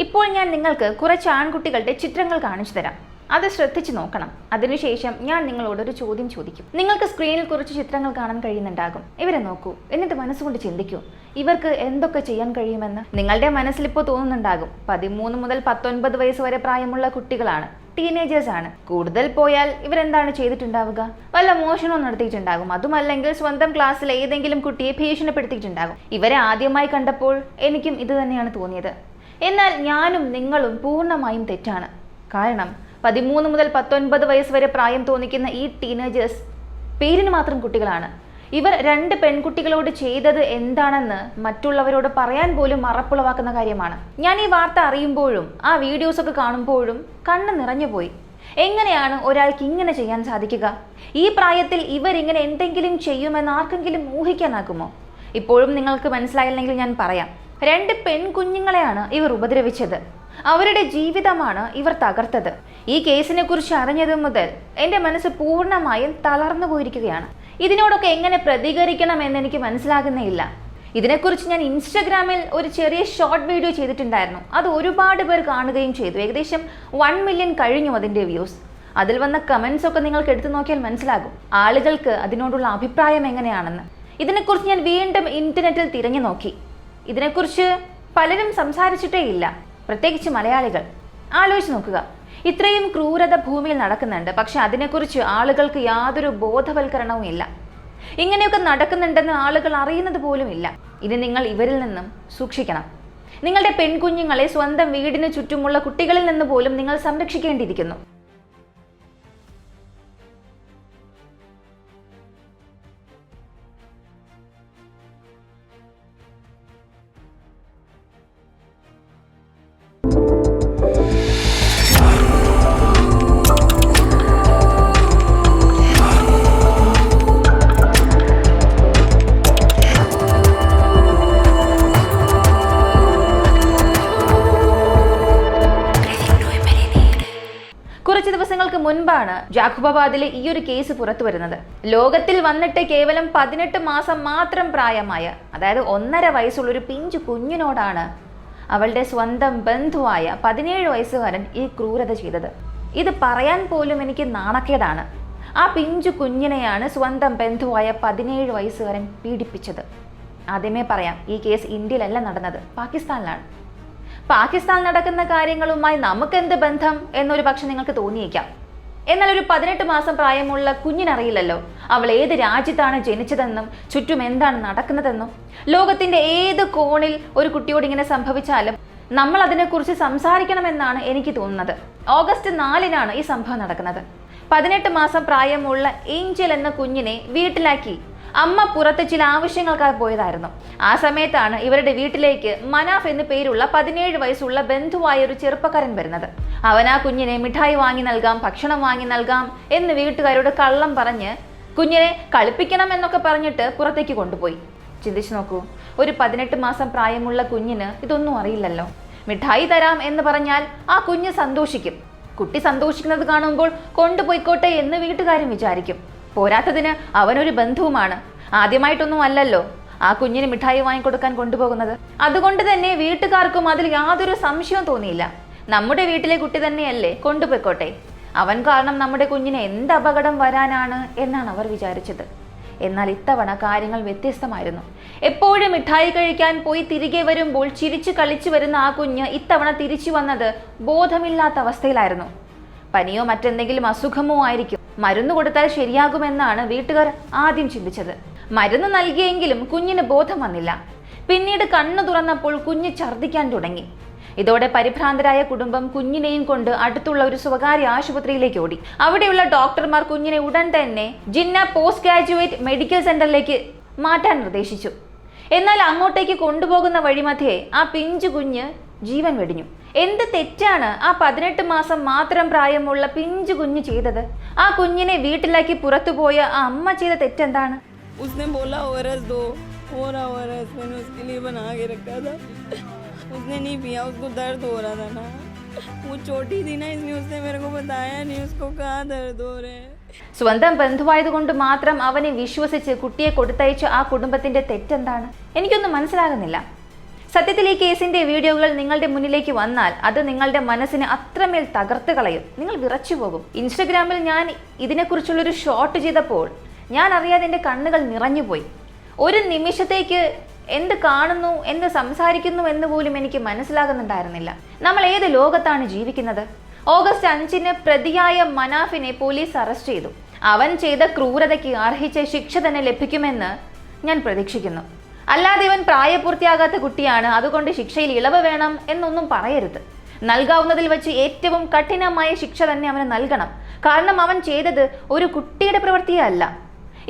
ഇപ്പോൾ ഞാൻ നിങ്ങൾക്ക് കുറച്ച് ആൺകുട്ടികളുടെ ചിത്രങ്ങൾ കാണിച്ചു തരാം. അത് ശ്രദ്ധിച്ചു നോക്കണം. അതിനുശേഷം ഞാൻ നിങ്ങളോട് ഒരു ചോദ്യം ചോദിക്കും. നിങ്ങൾക്ക് സ്ക്രീനിൽ കുറച്ച് ചിത്രങ്ങൾ കാണാൻ കഴിയുന്നുണ്ടാകും. ഇവരെ നോക്കൂ, എന്നിട്ട് മനസ്സുകൊണ്ട് ചിന്തിക്കൂ, ഇവർക്ക് എന്തൊക്കെ ചെയ്യാൻ കഴിയുമെന്ന്. നിങ്ങളുടെ മനസ്സിൽ ഇപ്പോൾ തോന്നുന്നുണ്ടാകും 13 മുതൽ 19 വയസ്സ് വരെ പ്രായമുള്ള കുട്ടികളാണ്, ടീനേജേഴ്സ് ആണ്. കൂടുതൽ പോയാൽ ഇവരെന്താണ് ചെയ്തിട്ടുണ്ടാവുക? വല്ല മോഷണവും നടത്തിയിട്ടുണ്ടാകും, അതുമല്ലെങ്കിൽ സ്വന്തം ക്ലാസ്സിലെ ഏതെങ്കിലും കുട്ടിയെ ഭീഷണിപ്പെടുത്തിയിട്ടുണ്ടാകും. ഇവരെ ആദ്യമായി കണ്ടപ്പോൾ എനിക്കും ഇത് തന്നെയാണ് തോന്നിയത്. എന്നാൽ ഞാനും നിങ്ങളും പൂർണ്ണമായും തെറ്റാണ്. കാരണം 13 മുതൽ 19 വയസ്സ് വരെ പ്രായം തോന്നിക്കുന്ന ഈ ടീനേജേഴ്സ് പേരിന് മാത്രം കുട്ടികളാണ്. ഇവർ 2 പെൺകുട്ടികളോട് ചെയ്തത് എന്താണെന്ന് മറ്റുള്ളവരോട് പറയാൻ പോലും മറപ്പുളവാക്കുന്ന കാര്യമാണ്. ഞാൻ ഈ വാർത്ത അറിയുമ്പോഴും ആ വീഡിയോസൊക്കെ കാണുമ്പോഴും കണ്ണ് നിറഞ്ഞുപോയി. എങ്ങനെയാണ് ഒരാൾക്ക് ഇങ്ങനെ ചെയ്യാൻ സാധിക്കുക? ഈ പ്രായത്തിൽ ഇവരിങ്ങനെ എന്തെങ്കിലും ചെയ്യുമെന്ന് ആർക്കെങ്കിലും ഊഹിക്കാനാകുമോ? ഇപ്പോഴും നിങ്ങൾക്ക് മനസ്സിലായില്ലെങ്കിൽ ഞാൻ പറയാം. 2 പെൺകുഞ്ഞുങ്ങളെയാണ് ഇവർ ഉപദ്രവിച്ചത്. അവരുടെ ജീവിതമാണ് ഇവർ തകർത്തത്. ഈ കേസിനെ കുറിച്ച് അറിഞ്ഞതു മുതൽ എൻ്റെ മനസ്സ് പൂർണ്ണമായും തളർന്നു പോയിരിക്കുകയാണ്. ഇതിനോടൊക്കെ എങ്ങനെ പ്രതികരിക്കണമെന്ന് എനിക്ക് മനസ്സിലാകുന്നേയില്ല. ഇതിനെക്കുറിച്ച് ഞാൻ ഇൻസ്റ്റഗ്രാമിൽ ഒരു ചെറിയ ഷോർട്ട് വീഡിയോ ചെയ്തിട്ടുണ്ടായിരുന്നു. അത് ഒരുപാട് പേർ കാണുകയും ചെയ്തു. ഏകദേശം 1 മില്യൺ കഴിഞ്ഞു അതിൻ്റെ വ്യൂസ്. അതിൽ വന്ന കമൻസ് ഒക്കെ നിങ്ങൾക്ക് എടുത്തു നോക്കിയാൽ മനസ്സിലാകും ആളുകൾക്ക് അതിനോടുള്ള അഭിപ്രായം എങ്ങനെയാണെന്ന്. ഇതിനെക്കുറിച്ച് ഞാൻ വീണ്ടും ഇന്റർനെറ്റിൽ തിരഞ്ഞു നോക്കി. ഇതിനെക്കുറിച്ച് പലരും സംസാരിച്ചിട്ടേ ഇല്ല, പ്രത്യേകിച്ച് മലയാളികൾ. ആലോചിച്ച് നോക്കുക, ഇത്രയും ക്രൂരത ഭൂമിയിൽ നടക്കുന്നുണ്ട്, പക്ഷെ അതിനെക്കുറിച്ച് ആളുകൾക്ക് യാതൊരു ബോധവൽക്കരണവും ഇല്ല. ഇങ്ങനെയൊക്കെ നടക്കുന്നുണ്ടെന്ന് ആളുകൾ അറിയുന്നത് പോലും ഇല്ല. ഇനി നിങ്ങൾ ഇവരിൽ നിന്നും സൂക്ഷിക്കണം. നിങ്ങളുടെ പെൺകുഞ്ഞുങ്ങളെ സ്വന്തം വീടിന് ചുറ്റുമുള്ള കുട്ടികളിൽ നിന്ന് പോലും നിങ്ങൾ സംരക്ഷിക്കേണ്ടിയിരിക്കുന്നു. കുറച്ച് ദിവസങ്ങൾക്ക് മുൻപാണ് ജാഖുബാബാദിലെ ഈ ഒരു കേസ് പുറത്തു വരുന്നത്. ലോകത്തിൽ വന്നിട്ട് കേവലം 18 മാസം മാത്രം പ്രായമായ, അതായത് 1.5 വയസ്സുള്ള ഒരു പിഞ്ചു കുഞ്ഞിനോടാണ് അവളുടെ സ്വന്തം ബന്ധുവായ 17 വയസ്സുകാരൻ ഈ ക്രൂരത ചെയ്തത്. ഇത് പറയാൻ പോലും എനിക്ക് നാണക്കേടാണ്. ആ പിഞ്ചു കുഞ്ഞിനെയാണ് സ്വന്തം ബന്ധുവായ 17 വയസ്സുകാരൻ പീഡിപ്പിച്ചത്. ആദ്യമേ പറയാം, ഈ കേസ് ഇന്ത്യയിലല്ല നടന്നത്, പാകിസ്ഥാനിലാണ്. പാകിസ്ഥാൻ നടക്കുന്ന കാര്യങ്ങളുമായി നമുക്കെന്ത് ബന്ധം എന്നൊരു പക്ഷെ നിങ്ങൾക്ക് തോന്നിയേക്കാം. എന്നാൽ ഒരു 18 മാസം പ്രായമുള്ള കുഞ്ഞിനറിയില്ലല്ലോ അവൾ ഏത് രാജ്യത്താണ് ജനിച്ചതെന്നും ചുറ്റും എന്താണ് നടക്കുന്നതെന്നും. ലോകത്തിന്റെ ഏത് കോണിൽ ഒരു കുട്ടിയോട് ഇങ്ങനെ സംഭവിച്ചാലും നമ്മൾ അതിനെക്കുറിച്ച് സംസാരിക്കണമെന്നാണ് എനിക്ക് തോന്നുന്നത്. ഓഗസ്റ്റ് 4-നാണ് ഈ സംഭവം നടക്കുന്നത്. 18 മാസം പ്രായമുള്ള ഏഞ്ചൽ എന്ന കുഞ്ഞിനെ വീട്ടിലാക്കി അമ്മ പുറത്ത് ചില ആവശ്യങ്ങൾക്കായി പോയതായിരുന്നു. ആ സമയത്താണ് ഇവരുടെ വീട്ടിലേക്ക് മനാഫ് എന്നു പേരുള്ള 17 വയസ്സുള്ള ബന്ധുവായ ഒരു ചെറുപ്പക്കാരൻ വരുന്നത്. അവൻ ആ കുഞ്ഞിനെ മിഠായി വാങ്ങി നൽകാം, ഭക്ഷണം വാങ്ങി നൽകാം എന്ന് വീട്ടുകാരോട് കള്ളം പറഞ്ഞ് കുഞ്ഞിനെ കളിപ്പിക്കണം എന്നൊക്കെ പറഞ്ഞിട്ട് പുറത്തേക്ക് കൊണ്ടുപോയി. ചിന്തിച്ചു നോക്കൂ, ഒരു 18 മാസം പ്രായമുള്ള കുഞ്ഞിന് ഇതൊന്നും അറിയില്ലല്ലോ. മിഠായി തരാം എന്ന് പറഞ്ഞാൽ ആ കുഞ്ഞ് സന്തോഷിക്കും. കുട്ടി സന്തോഷിക്കുന്നത് കാണുമ്പോൾ കൊണ്ടുപോയിക്കോട്ടെ എന്ന് വീട്ടുകാരും വിചാരിക്കും. പോരാത്തതിന് അവനൊരു ബന്ധുവുമാണ്. ആദ്യമായിട്ടൊന്നും അല്ലല്ലോ ആ കുഞ്ഞിന് മിഠായി വാങ്ങിക്കൊടുക്കാൻ കൊണ്ടുപോകുന്നത്. അതുകൊണ്ട് തന്നെ വീട്ടുകാർക്കും അതിൽ യാതൊരു സംശയവും തോന്നിയില്ല. നമ്മുടെ വീട്ടിലെ കുട്ടി തന്നെയല്ലേ, കൊണ്ടുപോയിക്കോട്ടെ, അവൻ കാരണം നമ്മുടെ കുഞ്ഞിന് എന്ത് അപകടം വരാനാണ് എന്നാണ് അവർ വിചാരിച്ചത്. എന്നാൽ ഇത്തവണ കാര്യങ്ങൾ വ്യത്യസ്തമായിരുന്നു. എപ്പോഴും മിഠായി കഴിക്കാൻ പോയി തിരികെ വരുമ്പോൾ ചിരിച്ചു കളിച്ചു വരുന്ന ആ കുഞ്ഞ് ഇത്തവണ തിരിച്ചു വന്നത് ബോധമില്ലാത്ത അവസ്ഥയിലായിരുന്നു. പനിയോ മറ്റെന്തെങ്കിലും അസുഖമോ ആയിരിക്കും. മരുന്ന് കൊടുത്താൽ ശരിയാകുമെന്നാണ് വീട്ടുകാർ ആദ്യം ചിന്തിച്ചത്. മരുന്ന് നൽകിയെങ്കിലും കുഞ്ഞിന് ബോധം വന്നില്ല. പിന്നീട് കണ്ണു തുറന്നപ്പോൾ കുഞ്ഞ് ഛർദ്ദിക്കാൻ തുടങ്ങി. ഇതോടെ പരിഭ്രാന്തരായ കുടുംബം കുഞ്ഞിനെയും കൊണ്ട് അടുത്തുള്ള ഒരു സ്വകാര്യ ആശുപത്രിയിലേക്ക് ഓടി. അവിടെയുള്ള ഡോക്ടർമാർ കുഞ്ഞിനെ ഉടൻ തന്നെ ജിന്ന പോസ്റ്റ് ഗ്രാജുവേറ്റ് മെഡിക്കൽ സെന്ററിലേക്ക് മാറ്റാൻ നിർദ്ദേശിച്ചു. എന്നാൽ അങ്ങോട്ടേക്ക് കൊണ്ടുപോകുന്ന വഴിമധ്യേ ആ പിഞ്ചു കുഞ്ഞ് ജീവൻ വെടിഞ്ഞു. എന്ത് തെറ്റാണ് ആ 18 മാസം മാത്രം പ്രായമുള്ള പിഞ്ചു കുഞ്ഞ് ചെയ്തത്? ആ കുഞ്ഞിനെ വീട്ടിലാക്കി പുറത്തുപോയ ആ അമ്മ ചെയ്ത തെറ്റെന്താണ്? उसने बोला ओरस दो, हो रहा ओरस, मैंने उसके लिए बना के रखा था. उसने नहीं पिया, उसको दर्द हो रहा था ना, वो छोटी थी ना, इसलिए उसने मेरे को बताया नहीं उसको कहाँ दर्द हो रहे हैं. സ്വന്തം ബന്ധുവായതുകൊണ്ട് മാത്രം അവനെ വിശ്വസിച്ച് കുട്ടിയെ കൊടുത്തയച്ച ആ കുടുംബത്തിന്റെ തെറ്റെന്താണ്? എനിക്കൊന്നും മനസ്സിലാകുന്നില്ല. സത്യത്തിൽ ഈ കേസിന്റെ വീഡിയോകൾ നിങ്ങളുടെ മുന്നിലേക്ക് വന്നാൽ അത് നിങ്ങളുടെ മനസ്സിനെ അത്രമേൽ തകർത്ത് കളയും. നിങ്ങൾ വിറച്ചു പോകും. ഇൻസ്റ്റഗ്രാമിൽ ഞാൻ ഇതിനെക്കുറിച്ചുള്ളൊരു ഷോർട്ട് ചെയ്തപ്പോൾ ഞാൻ അറിയാതെ എൻ്റെ കണ്ണുകൾ നിറഞ്ഞുപോയി. ഒരു നിമിഷത്തേക്ക് എന്ത് കാണുന്നു, എന്ത് സംസാരിക്കുന്നു എന്ന് പോലും എനിക്ക് മനസ്സിലാകുന്നുണ്ടായിരുന്നില്ല. നമ്മൾ ഏത് ലോകത്താണ് ജീവിക്കുന്നത്? ഓഗസ്റ്റ് 5-ന് പ്രതിയായ മനാഫിനെ പോലീസ് അറസ്റ്റ് ചെയ്തു. അവൻ ചെയ്ത ക്രൂരതയ്ക്ക് അർഹിച്ച ശിക്ഷ തന്നെ ലഭിക്കുമെന്ന് ഞാൻ പ്രതീക്ഷിക്കുന്നു. അല്ലാതെ ഇവൻ പ്രായപൂർത്തിയാകാത്ത കുട്ടിയാണ്, അതുകൊണ്ട് ശിക്ഷയിൽ ഇളവ് വേണം എന്നൊന്നും പറയരുത്. നൽകാവുന്നതിൽ വെച്ച് ഏറ്റവും കഠിനമായ ശിക്ഷ തന്നെ അവന് നൽകണം. കാരണം അവൻ ചെയ്തത് ഒരു കുട്ടിയുടെ പ്രവൃത്തിയല്ല.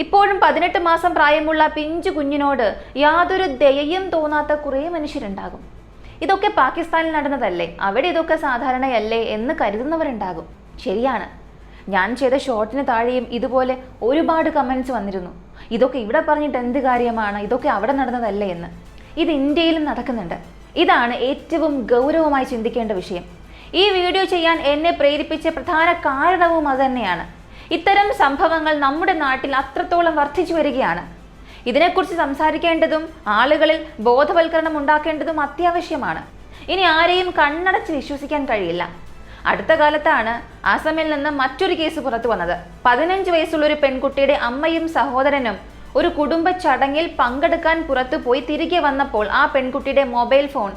ഇപ്പോഴും 18 മാസം പ്രായമുള്ള പിഞ്ചു കുഞ്ഞിനോട് യാതൊരു ദയയും തോന്നാത്ത കുറേ മനുഷ്യരുണ്ടാകും. ഇതൊക്കെ പാകിസ്ഥാനിൽ നടന്നതല്ലേ, അവിടെ ഇതൊക്കെ സാധാരണയല്ലേ എന്ന് കരുതുന്നവരുണ്ടാകും. ശരിയാണ്, ഞാൻ ചെയ്ത ഷോർട്ടിന് താഴെയും ഇതുപോലെ ഒരുപാട് കമൻസ് വന്നിരുന്നു. ഇതൊക്കെ ഇവിടെ പറഞ്ഞിട്ട് എന്ത് കാര്യമാണ്, ഇതൊക്കെ അവിടെ നടന്നതല്ലേ എന്ന്. ഇത് ഇന്ത്യയിലും നടക്കുന്നുണ്ട്. ഇതാണ് ഏറ്റവും ഗൗരവമായി ചിന്തിക്കേണ്ട വിഷയം. ഈ വീഡിയോ ചെയ്യാൻ എന്നെ പ്രേരിപ്പിച്ച പ്രധാന കാരണവും അതുതന്നെയാണ്. ഇത്തരം സംഭവങ്ങൾ നമ്മുടെ നാട്ടിൽ അത്രത്തോളം വർദ്ധിച്ചു വരികയാണ്. ഇതിനെക്കുറിച്ച് സംസാരിക്കേണ്ടതും ആളുകളിൽ ബോധവൽക്കരണം ഉണ്ടാക്കേണ്ടതും അത്യാവശ്യമാണ്. ഇനി ആരെയും കണ്ണടച്ച് വിശ്വസിക്കാൻ കഴിയില്ല. അടുത്ത കാലത്താണ് ആസാമിൽ നിന്ന് മറ്റൊരു കേസ് പുറത്തു വന്നത്. 15 വയസ്സുള്ള ഒരു പെൺകുട്ടിയുടെ അമ്മയും സഹോദരനും ഒരു കുടുംബ ചടങ്ങിൽ പങ്കെടുക്കാൻ പുറത്തു പോയി തിരികെ വന്നപ്പോൾ ആ പെൺകുട്ടിയുടെ മൊബൈൽ ഫോൺ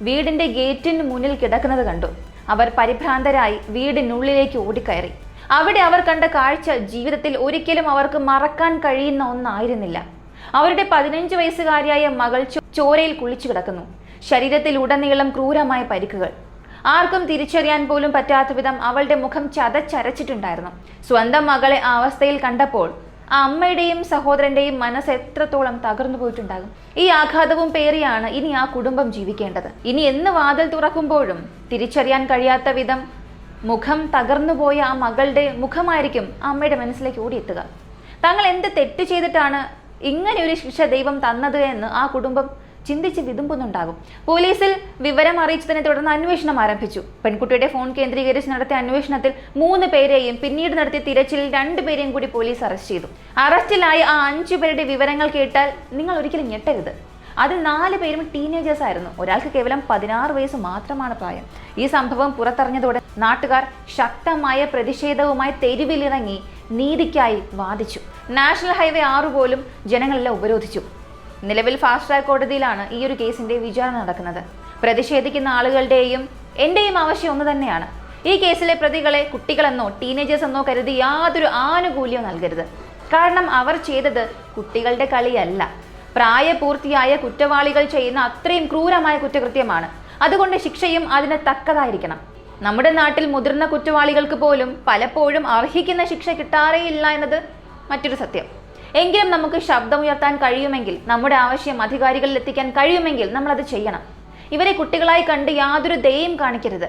വീടിന്റെ ഗേറ്റിന് മുന്നിൽ കിടക്കുന്നത് കണ്ടു. അവർ പരിഭ്രാന്തരായി വീടിനുള്ളിലേക്ക് ഓടിക്കയറി. അവിടെ അവർ കണ്ട കാഴ്ച ജീവിതത്തിൽ ഒരിക്കലും അവർക്ക് മറക്കാൻ കഴിയുന്ന ഒന്നായിരുന്നില്ല. അവരുടെ 15 വയസ്സുകാരിയായ മകൾ ചോരയിൽ കുളിച്ചു കിടക്കുന്നു. ശരീരത്തിൽ ഉടനീളം ക്രൂരമായ പരിക്കുകൾ. ആർക്കും തിരിച്ചറിയാൻ പോലും പറ്റാത്ത വിധം അവളുടെ മുഖം ചതച്ചരച്ചിട്ടുണ്ടായിരുന്നു. സ്വന്തം മകളെ ആ അവസ്ഥയിൽ കണ്ടപ്പോൾ ആ അമ്മയുടെയും സഹോദരന്റെയും മനസ്സ് എത്രത്തോളം തകർന്നു പോയിട്ടുണ്ടാകും. ഈ ആഘാതവും പേറിയാണ് ഇനി ആ കുടുംബം ജീവിക്കേണ്ടത്. ഇനി എന്ന് വാതിൽ തുറക്കുമ്പോഴും തിരിച്ചറിയാൻ കഴിയാത്ത വിധം മുഖം തകർന്നുപോയ ആ മകളുടെ മുഖമായിരിക്കും ആ അമ്മയുടെ മനസ്സിലേക്ക് ഓടിയെത്തുക. തങ്ങൾ എന്ത് തെറ്റ് ചെയ്തിട്ടാണ് ഇങ്ങനെ ഒരു ശിക്ഷ ദൈവം തന്നത് എന്ന് ആ കുടുംബം ചിന്തിച്ച് വിതുമ്പുന്നുണ്ടാകും. പോലീസിൽ വിവരം അറിയിച്ചതിനെ തുടർന്ന് അന്വേഷണം ആരംഭിച്ചു. പെൺകുട്ടിയുടെ ഫോൺ കേന്ദ്രീകരിച്ച് നടത്തിയ അന്വേഷണത്തിൽ 3 പേരെയും പിന്നീട് നടത്തിയ തിരച്ചിലിൽ 2 പേരെയും കൂടി പോലീസ് അറസ്റ്റ് ചെയ്തു. അറസ്റ്റിലായ ആ 5 പേരുടെ വിവരങ്ങൾ കേട്ടാൽ നിങ്ങൾ ഒരിക്കലും ഞെട്ടരുത്. അതിൽ 4 പേരും ടീനേജേഴ്സ് ആയിരുന്നു. ഒരാൾക്ക് കേവലം 16 വയസ്സ് മാത്രമാണ് പ്രായം. ഈ സംഭവം പുറത്തറിഞ്ഞതോടെ നാട്ടുകാർ ശക്തമായ പ്രതിഷേധവുമായി തെരുവിലിറങ്ങി നീതിക്കായി വാദിച്ചു. നാഷണൽ ഹൈവേ 6 പോലും ജനങ്ങളെല്ലാം ഉപരോധിച്ചു. നിലവിൽ ഫാസ്റ്റ് ട്രാക്ക് കോടതിയിലാണ് ഈ ഒരു കേസിന്റെ വിചാരണ നടക്കുന്നത്. പ്രതിഷേധിക്കുന്ന ആളുകളുടെയും എന്റെയും ആവശ്യം ഒന്ന് തന്നെയാണ്. ഈ കേസിലെ പ്രതികളെ കുട്ടികളെന്നോ ടീനേജേഴ്സ് എന്നോ കരുതി യാതൊരു ആനുകൂല്യവും നൽകരുത്. കാരണം അവർ ചെയ്തത് കുട്ടികളുടെ കളിയല്ല, പ്രായപൂർത്തിയായ കുറ്റവാളികൾ ചെയ്യുന്ന അത്രയും ക്രൂരമായ കുറ്റകൃത്യമാണ്. അതുകൊണ്ട് ശിക്ഷയും അതിന് തക്കതായിരിക്കണം. നമ്മുടെ നാട്ടിൽ മുതിർന്ന കുറ്റവാളികൾക്ക് പോലും പലപ്പോഴും അർഹിക്കുന്ന ശിക്ഷ കിട്ടാറേയില്ല എന്നത് മറ്റൊരു സത്യം. എങ്കിലും നമുക്ക് ശബ്ദമുയർത്താൻ കഴിയുമെങ്കിൽ, നമ്മുടെ ആവശ്യം അധികാരികളിൽ എത്തിക്കാൻ കഴിയുമെങ്കിൽ നമ്മൾ അത് ചെയ്യണം. ഇവരെ കുട്ടികളായി കണ്ട് യാതൊരു ദയയും കാണിക്കരുത്.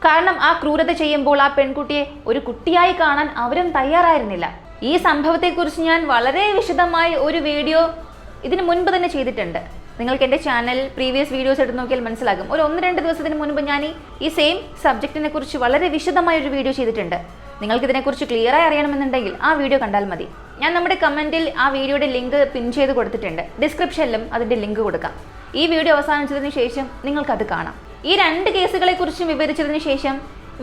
കാരണം ആ ക്രൂരത ചെയ്യുമ്പോൾ ആ പെൺകുട്ടിയെ ഒരു കുട്ടിയായി കാണാൻ അവരും തയ്യാറായിരുന്നില്ല. ഈ സംഭവത്തെക്കുറിച്ച് ഞാൻ വളരെ വിശദമായി ഒരു വീഡിയോ ഇതിന് മുൻപ് തന്നെ ചെയ്തിട്ടുണ്ട്. നിങ്ങൾക്ക് എൻ്റെ ചാനലിൽ പ്രീവിയസ് വീഡിയോസ് എടുത്ത് നോക്കിയാൽ മനസ്സിലാകും. ഒരു 1-2 ദിവസത്തിന് മുൻപ് ഞാൻ ഈ സെയിം സബ്ജക്റ്റിനെ കുറിച്ച് വളരെ വിശദമായ ഒരു വീഡിയോ ചെയ്തിട്ടുണ്ട്. നിങ്ങൾക്ക് ഇതിനെക്കുറിച്ച് ക്ലിയറായി അറിയണമെന്നുണ്ടെങ്കിൽ ആ വീഡിയോ കണ്ടാൽ മതി. ഞാൻ നമ്മുടെ കമൻറ്റിൽ ആ വീഡിയോയുടെ ലിങ്ക് പിൻ ചെയ്ത് കൊടുത്തിട്ടുണ്ട്. ഡിസ്ക്രിപ്ഷനിലും അതിൻ്റെ ലിങ്ക് കൊടുക്കാം. ഈ വീഡിയോ അവസാനിച്ചതിന് ശേഷം നിങ്ങൾക്കത് കാണാം. ഈ 2 കേസുകളെ കുറിച്ചും വിവരിച്ചതിന് ശേഷം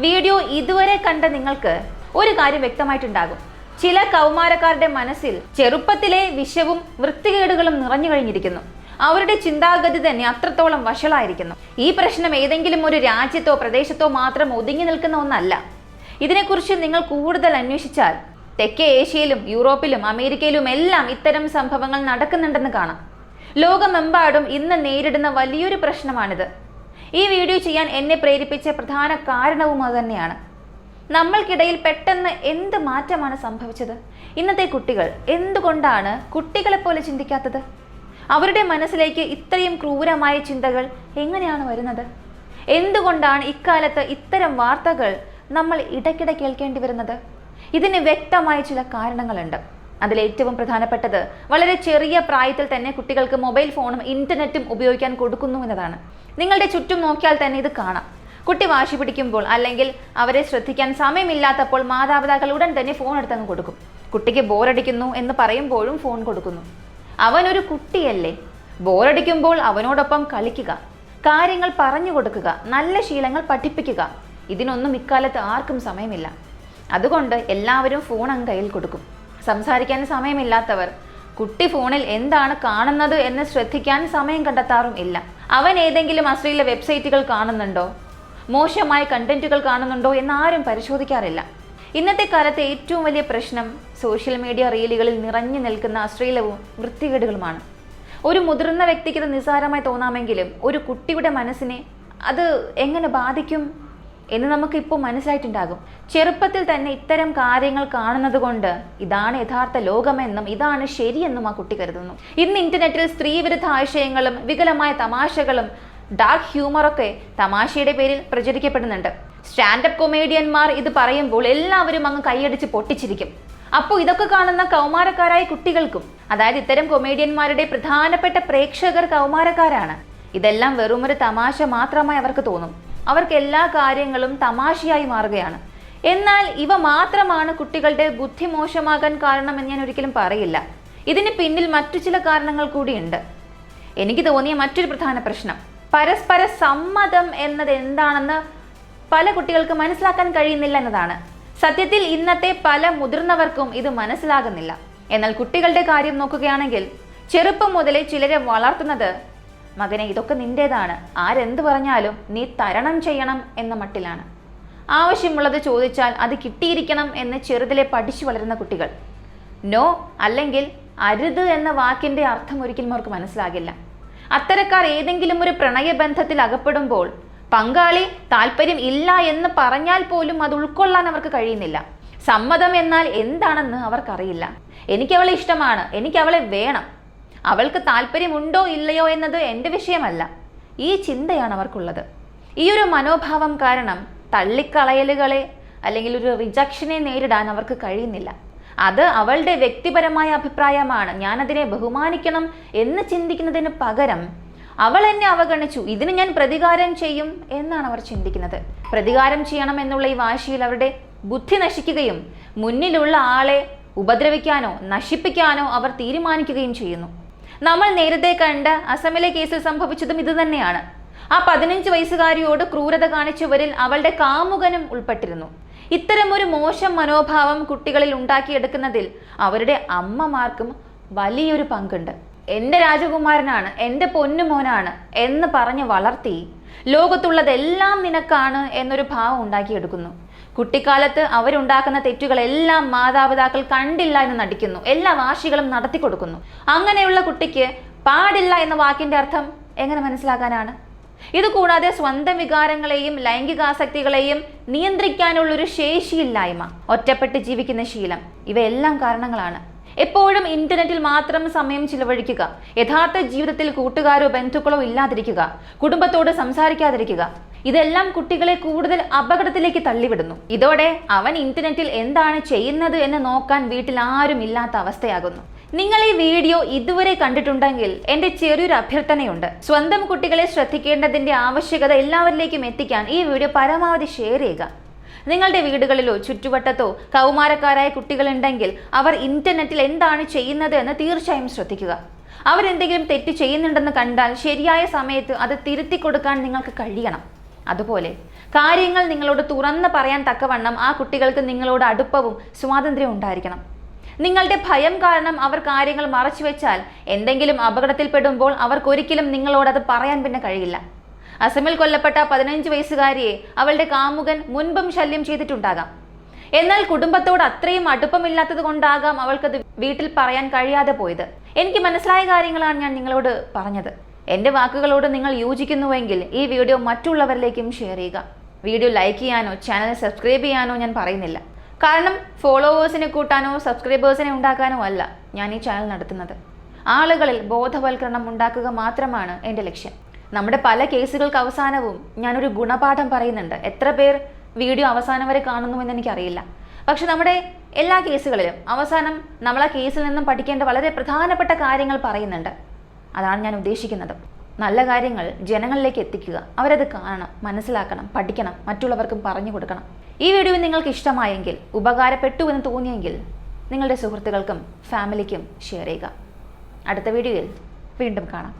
വീഡിയോ ഇതുവരെ കണ്ട നിങ്ങൾക്ക് ഒരു കാര്യം വ്യക്തമായിട്ടുണ്ടാകും. ചില കൗമാരക്കാരുടെ മനസ്സിൽ ചെറുപ്പത്തിലെ വിഷവും വൃത്തികേടുകളും നിറഞ്ഞു കഴിഞ്ഞിരിക്കുന്നു. അവരുടെ ചിന്താഗതി തന്നെ അത്രത്തോളം വഷളായിരിക്കുന്നു. ഈ പ്രശ്നം ഏതെങ്കിലും ഒരു രാജ്യത്തോ പ്രദേശത്തോ മാത്രം ഒതുങ്ങി നിൽക്കുന്ന ഒന്നല്ല. ഇതിനെക്കുറിച്ച് നിങ്ങൾ കൂടുതൽ അന്വേഷിച്ചാൽ തെക്കേ ഏഷ്യയിലും യൂറോപ്പിലും അമേരിക്കയിലും എല്ലാം ഇത്തരം സംഭവങ്ങൾ നടക്കുന്നുണ്ടെന്ന് കാണാം. ലോകമെമ്പാടും ഇന്ന് നേരിടുന്ന വലിയൊരു പ്രശ്നമാണിത്. ഈ വീഡിയോ ചെയ്യാൻ എന്നെ പ്രേരിപ്പിച്ച പ്രധാന കാരണവും അതുതന്നെയാണ്. നമ്മൾക്കിടയിൽ പെട്ടെന്ന് എന്ത് മാറ്റമാണ് സംഭവിച്ചത്? ഇന്നത്തെ കുട്ടികൾ എന്തുകൊണ്ടാണ് കുട്ടികളെപ്പോലെ ചിന്തിക്കാത്തത്? അവരുടെ മനസ്സിലേക്ക് ഇത്രയും ക്രൂരമായ ചിന്തകൾ എങ്ങനെയാണ് വരുന്നത്? എന്തുകൊണ്ടാണ് ഇക്കാലത്ത് ഇത്തരം വാർത്തകൾ നമ്മൾ ഇടയ്ക്കിടെ കേൾക്കേണ്ടി വരുന്നത്? ഇതിന് വ്യക്തമായ ചില കാരണങ്ങളുണ്ട്. അതിലേറ്റവും പ്രധാനപ്പെട്ടത് വളരെ ചെറിയ പ്രായത്തിൽ തന്നെ കുട്ടികൾക്ക് മൊബൈൽ ഫോണും ഇന്റർനെറ്റും ഉപയോഗിക്കാൻ കൊടുക്കുന്നു എന്നതാണ്. നിങ്ങളുടെ ചുറ്റും നോക്കിയാൽ തന്നെ ഇത് കാണാം. കുട്ടി വാശി പിടിക്കുമ്പോൾ അല്ലെങ്കിൽ അവരെ ശ്രദ്ധിക്കാൻ സമയമില്ലാത്തപ്പോൾ മാതാപിതാക്കൾ ഉടൻ തന്നെ ഫോൺ എടുത്തങ്ങ് കൊടുക്കും. കുട്ടിക്ക് ബോറടിക്കുന്നു എന്ന് പറയുമ്പോഴും ഫോൺ കൊടുക്കുന്നു. അവനൊരു കുട്ടിയല്ലേ, ബോറടിക്കുമ്പോൾ അവനോടൊപ്പം കളിക്കുക. കാര്യങ്ങൾ പറഞ്ഞു കൊടുക്കുക, നല്ല ശീലങ്ങൾ പഠിപ്പിക്കുക. ഇതിനൊന്നും ഇക്കാലത്ത് ആർക്കും സമയമില്ല. അതുകൊണ്ട് എല്ലാവരും ഫോൺ അങ്ങ് കയ്യിൽ കൊടുക്കും. സംസാരിക്കാൻ സമയമില്ലാത്തവർ കുട്ടി ഫോണിൽ എന്താണ് കാണുന്നത് എന്ന് ശ്രദ്ധിക്കാൻ സമയം കണ്ടെത്താറും ഇല്ല. അവൻ ഏതെങ്കിലും അശ്ലീല വെബ്സൈറ്റുകൾ കാണുന്നുണ്ടോ, മോശമായ കണ്ടന്റുകൾ കാണുന്നുണ്ടോ എന്ന് ആരും പരിശോധിക്കാറില്ല. ഇന്നത്തെ കാലത്തെ ഏറ്റവും വലിയ പ്രശ്നം സോഷ്യൽ മീഡിയ റീലുകളിൽ നിറഞ്ഞു നിൽക്കുന്ന അശ്ലീലവും വൃത്തികേടുകളുമാണ്. ഒരു മുതിർന്ന വ്യക്തിക്ക് ഇത് നിസ്സാരമായി തോന്നാമെങ്കിലും ഒരു കുട്ടിയുടെ മനസ്സിനെ അത് എങ്ങനെ ബാധിക്കും എന്ന് നമുക്കിപ്പോൾ മനസ്സിലായിട്ടുണ്ടാകും. ചെറുപ്പത്തിൽ തന്നെ ഇത്തരം കാര്യങ്ങൾ കാണുന്നത് കൊണ്ട് ഇതാണ് യഥാർത്ഥ ലോകമെന്നും ഇതാണ് ശരിയെന്നും ആ കുട്ടി കരുതുന്നു. ഇന്ന് ഇന്റർനെറ്റിൽ സ്ത്രീവിരുദ്ധ ആശയങ്ങളും വികലമായ തമാശകളും ഡാർക്ക് ഹ്യൂമറൊക്കെ തമാശയുടെ പേരിൽ പ്രചരിക്കപ്പെടുന്നുണ്ട്. സ്റ്റാൻഡപ്പ് കൊമേഡിയന്മാർ ഇത് പറയുമ്പോൾ എല്ലാവരും അങ്ങ് കൈയടിച്ച് പൊട്ടിച്ചിരിക്കും. അപ്പോൾ ഇതൊക്കെ കാണുന്ന കൗമാരക്കാരായ കുട്ടികൾക്കും, അതായത് ഇത്തരം കൊമേഡിയന്മാരുടെ പ്രധാനപ്പെട്ട പ്രേക്ഷകർ കൗമാരക്കാരാണ്, ഇതെല്ലാം വെറുമൊരു തമാശ മാത്രമായി അവർക്ക് തോന്നും. അവർക്ക് എല്ലാ കാര്യങ്ങളും തമാശയായി മാറുകയാണ്. എന്നാൽ ഇവ മാത്രമാണ് കുട്ടികളുടെ ബുദ്ധി മോശമാകാൻ കാരണമെന്ന് ഞാൻ ഒരിക്കലും പറയില്ല. ഇതിന് പിന്നിൽ മറ്റു ചില കാരണങ്ങൾ കൂടിയുണ്ട്. എനിക്ക് തോന്നിയ മറ്റൊരു പ്രധാന പ്രശ്നം പരസ്പര സമ്മതം എന്നത് എന്താണെന്ന് പല കുട്ടികൾക്ക് മനസ്സിലാക്കാൻ കഴിയുന്നില്ല എന്നതാണ്. സത്യത്തിൽ ഇന്നത്തെ പല മുതിർന്നവർക്കും ഇത് മനസ്സിലാകുന്നില്ല. എന്നാൽ കുട്ടികളുടെ കാര്യം നോക്കുകയാണെങ്കിൽ ചെറുപ്പം മുതലേ ചിലരെ വളർത്തുന്നത് മകനെ ഇതൊക്കെ നിന്റേതാണ്, ആരെന്ത് പറഞ്ഞാലും നീ തരണം ചെയ്യണം എന്ന മട്ടിലാണ്. ആവശ്യമുള്ളത് ചോദിച്ചാൽ അത് കിട്ടിയിരിക്കണം എന്ന് ചെറുതിലെ പഠിച്ചു വളരുന്ന കുട്ടികൾ. നോ അല്ലെങ്കിൽ അരുത് എന്ന വാക്കിന്റെ അർത്ഥം ഒരിക്കലും അവർക്ക് മനസ്സിലാകില്ല. അത്തരക്കാർ ഏതെങ്കിലും ഒരു പ്രണയബന്ധത്തിൽ അകപ്പെടുമ്പോൾ പങ്കാളി താല്പര്യം ഇല്ല എന്ന് പറഞ്ഞാൽ പോലും അത് ഉൾക്കൊള്ളാൻ അവർക്ക് കഴിയുന്നില്ല. സമ്മതം എന്നാൽ എന്താണെന്ന് അവർക്കറിയില്ല. എനിക്ക് അവളെ ഇഷ്ടമാണ്, എനിക്ക് അവളെ വേണം, അവൾക്ക് താല്പര്യമുണ്ടോ ഇല്ലയോ എന്നത് എൻ്റെ വിഷയമല്ല, ഈ ചിന്തയാണ് അവർക്കുള്ളത്. ഈ ഒരു മനോഭാവം കാരണം തള്ളിക്കളയലുകളെ അല്ലെങ്കിൽ ഒരു റിജക്ഷനെ നേരിടാൻ അവർക്ക് കഴിയുന്നില്ല. അത് അവളുടെ വ്യക്തിപരമായ അഭിപ്രായമാണ്, ഞാനതിനെ ബഹുമാനിക്കണം എന്ന് ചിന്തിക്കുന്നതിന് പകരം അവൾ എന്നെ അവഗണിച്ചു, ഇതിന് ഞാൻ പ്രതികാരം ചെയ്യും എന്നാണ് അവർ ചിന്തിക്കുന്നത്. പ്രതികാരം ചെയ്യണം എന്നുള്ള ഈ വാശിയിൽ അവരുടെ ബുദ്ധി നശിക്കുകയും മുന്നിലുള്ള ആളെ ഉപദ്രവിക്കാനോ നശിപ്പിക്കാനോ അവർ തീരുമാനിക്കുകയും ചെയ്യുന്നു. നമ്മൾ നേരത്തെ കണ്ട അസമിലെ കേസിൽ സംഭവിച്ചതും ഇതുതന്നെയാണ്. ആ 15 വയസ്സുകാരിയോട് ക്രൂരത കാണിച്ചവരിൽ അവളുടെ കാമുകനും ഉൾപ്പെട്ടിരുന്നു. ഇത്തരമൊരു മോശം മനോഭാവം കുട്ടികളിൽ ഉണ്ടാക്കിയെടുക്കുന്നതിൽ അവരുടെ അമ്മമാർക്കും വലിയൊരു പങ്കുണ്ട്. എൻ്റെ രാജകുമാരനാണ്, എൻ്റെ പൊന്നുമോനാണ് എന്ന് പറഞ്ഞ് വളർത്തി ലോകത്തുള്ളതെല്ലാം നിനക്കാണ് എന്നൊരു ഭാവം ഉണ്ടാക്കിയെടുക്കുന്നു. കുട്ടിക്കാലത്ത് അവരുണ്ടാക്കുന്ന തെറ്റുകളെല്ലാം മാതാപിതാക്കൾ കണ്ടില്ല എന്ന് നടിക്കുന്നു, എല്ലാ വാശികളും നടത്തി കൊടുക്കുന്നു. അങ്ങനെയുള്ള കുട്ടിക്ക് പാടില്ല എന്ന വാക്കിന്റെ അർത്ഥം എങ്ങനെ മനസ്സിലാക്കാനാണ്? ഇതുകൂടാതെ സ്വന്തം വികാരങ്ങളെയും ലൈംഗികാസക്തികളെയും നിയന്ത്രിക്കാനുള്ളൊരു ശേഷിയില്ലായ്മ, ഒറ്റപ്പെട്ട് ജീവിക്കുന്ന ശീലം, ഇവയെല്ലാം കാരണങ്ങളാണ്. എപ്പോഴും ഇന്റർനെറ്റിൽ മാത്രം സമയം ചിലവഴിക്കുക, യഥാർത്ഥ ജീവിതത്തിൽ കൂട്ടുകാരോ ബന്ധുക്കളോ ഇല്ലാതിരിക്കുക, കുടുംബത്തോട് സംസാരിക്കാതിരിക്കുക, ഇതെല്ലാം കുട്ടികളെ കൂടുതൽ അപകടത്തിലേക്ക് തള്ളിവിടുന്നു. ഇതോടെ അവൻ ഇന്റർനെറ്റിൽ എന്താണ് ചെയ്യുന്നത് എന്ന് നോക്കാൻ വീട്ടിൽ ആരും ഇല്ലാത്ത അവസ്ഥയാകുന്നു. നിങ്ങൾ ഈ വീഡിയോ ഇതുവരെ കണ്ടിട്ടുണ്ടെങ്കിൽ എൻ്റെ ചെറിയൊരു അഭ്യർത്ഥനയുണ്ട്. സ്വന്തം കുട്ടികളെ ശ്രദ്ധിക്കേണ്ടതിന്റെ ആവശ്യകത എല്ലാവരിലേക്കും എത്തിക്കാൻ ഈ വീഡിയോ പരമാവധി ഷെയർ ചെയ്യുക. നിങ്ങളുടെ വീടുകളിലോ ചുറ്റുവട്ടത്തോ കൗമാരക്കാരായ കുട്ടികളുണ്ടെങ്കിൽ അവർ ഇന്റർനെറ്റിൽ എന്താണ് ചെയ്യുന്നത് എന്ന് തീർച്ചയായും ശ്രദ്ധിക്കുക. അവരെന്തെങ്കിലും തെറ്റ് ചെയ്യുന്നുണ്ടെന്ന് കണ്ടാൽ ശരിയായ സമയത്ത് അത് തിരുത്തി കൊടുക്കാൻ നിങ്ങൾക്ക് കഴിയണം. അതുപോലെ കാര്യങ്ങൾ നിങ്ങളോട് തുറന്ന് പറയാൻ തക്കവണ്ണം ആ കുട്ടികൾക്ക് നിങ്ങളോട് അടുപ്പവും സ്വാതന്ത്ര്യവും ഉണ്ടായിരിക്കണം. നിങ്ങളുടെ ഭയം കാരണം അവർ കാര്യങ്ങൾ മറച്ചു വെച്ചാൽ എന്തെങ്കിലും അപകടത്തിൽപ്പെടുമ്പോൾ അവർക്കൊരിക്കലും നിങ്ങളോട് അത് പറയാൻ പിന്നെ കഴിയില്ല. അസമിൽ കൊല്ലപ്പെട്ട 15 വയസ്സുകാരിയെ അവളുടെ കാമുകൻ മുൻപും ശല്യം ചെയ്തിട്ടുണ്ടാകാം. എന്നാൽ കുടുംബത്തോട് അത്രയും അടുപ്പമില്ലാത്തത് കൊണ്ടാകാം അവൾക്കത് വീട്ടിൽ പറയാൻ കഴിയാതെ പോയത്. എനിക്ക് മനസ്സിലായ കാര്യങ്ങളാണ് ഞാൻ നിങ്ങളോട് പറഞ്ഞത്. എൻ്റെ വാക്കുകളോട് നിങ്ങൾ യോജിക്കുന്നുവെങ്കിൽ ഈ വീഡിയോ മറ്റുള്ളവരിലേക്കും ഷെയർ ചെയ്യുക. വീഡിയോ ലൈക്ക് ചെയ്യാനോ ചാനൽ സബ്സ്ക്രൈബ് ചെയ്യാനോ ഞാൻ പറയുന്നില്ല. കാരണം ഫോളോവേഴ്സിനെ കൂട്ടാനോ സബ്സ്ക്രൈബേഴ്സിനെ ഉണ്ടാക്കാനോ അല്ല ഞാൻ ഈ ചാനൽ നടത്തുന്നത്. ആളുകളിൽ ബോധവൽക്കരണം ഉണ്ടാക്കുക മാത്രമാണ് എൻ്റെ ലക്ഷ്യം. നമ്മുടെ പല കേസുകൾക്ക് അവസാനവും ഞാനൊരു ഗുണപാഠം പറയുന്നുണ്ട്. എത്ര പേർ വീഡിയോ അവസാനം വരെ കാണുന്നുവെന്ന് എനിക്കറിയില്ല. പക്ഷെ നമ്മുടെ എല്ലാ കേസുകളിലും അവസാനം നമ്മൾ ആ കേസിൽ നിന്നും പഠിക്കേണ്ട വളരെ പ്രധാനപ്പെട്ട കാര്യങ്ങൾ പറയുന്നുണ്ട്. അതാണ് ഞാൻ ഉദ്ദേശിക്കുന്നത്. നല്ല കാര്യങ്ങൾ ജനങ്ങളിലേക്ക് എത്തിക്കുക, അവരത് കാണണം, മനസ്സിലാക്കണം, പഠിക്കണം, മറ്റുള്ളവർക്കും പറഞ്ഞു കൊടുക്കണം. ഈ വീഡിയോ നിങ്ങൾക്ക് ഇഷ്ടമായെങ്കിൽ, ഉപകാരപ്പെട്ടു എന്ന് തോന്നിയെങ്കിൽ നിങ്ങളുടെ സുഹൃത്തുക്കൾക്കും ഫാമിലിക്കും ഷെയർ ചെയ്യുക. അടുത്ത വീഡിയോയിൽ വീണ്ടും കാണാം.